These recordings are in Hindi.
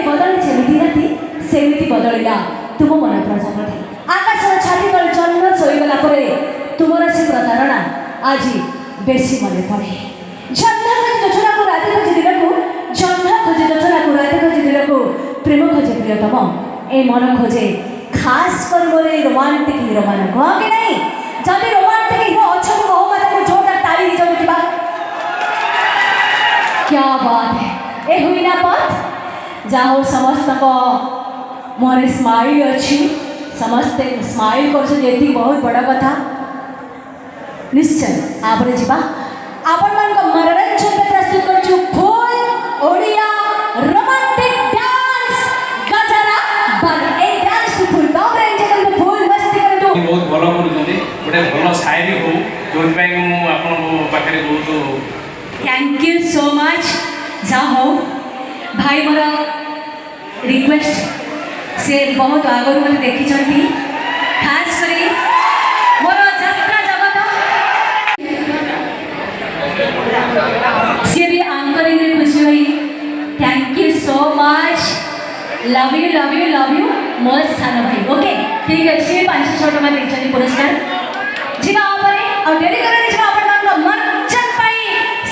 बदली सेमिति राति सेमिति बदलिला तुम मन प्रजापति आकाश छाती तले जन्म शोगला तुमर से प्रतारणा आज बेसी मन पड़े जन्म खोजी जोचना को रात खोजी दिन को जन्म खोजी जोचना को रात खोजी दिन को प्रेम खोजे प्रियतम ए मन खोजे खास कर बोले रोमांटिक हीरो मान को कि नहीं जब रोमांटिक हीरो अच्छा तो हो मत को जोरदार ताली दी जाओ बा क्या बात है ए हुई ना बात जाओ समस्त को मोर स्माइल अच्छी समस्ते स्माइल कर बहुत बड़ा कथा निश्चय आप जीवा आपण मान को मनोरंजन प्रस्तुत करछु फुल ओडिया रोमांटिक डांस गजरा बन ए डांस फुल बाप एंजॉय करतो फुल मस्ती करतो बहुत भलो करूछन्ती गोटे भलो शायरी हो जोन ପାଇଁ ମୁଁ ଆପଣଙ୍କ ପାଖରେ ବହୁତ थैंक यू सो मच जा हो भाई मोर रिक्वेस्ट से बहुत आगु मत देखी खास कर मोर यात्रा जगत सी भी आंकरिंग खुशी हुई thank you so much love you love you love you more स्थान भाई ओके ठीक अच्छे 500 टका देखते पुरस्कार जीवा और डेरी कर अपन मंचन पाई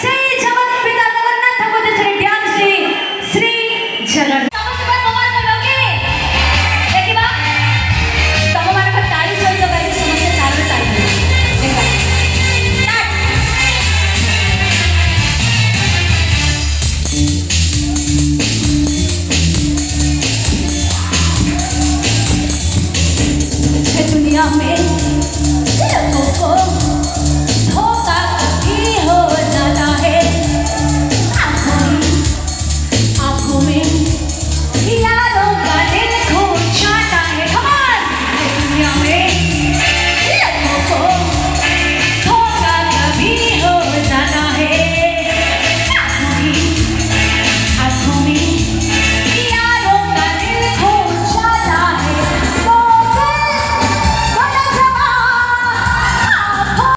से जगत पिता जगन्नाथ को श्री ध्यान श्री जगन्नाथ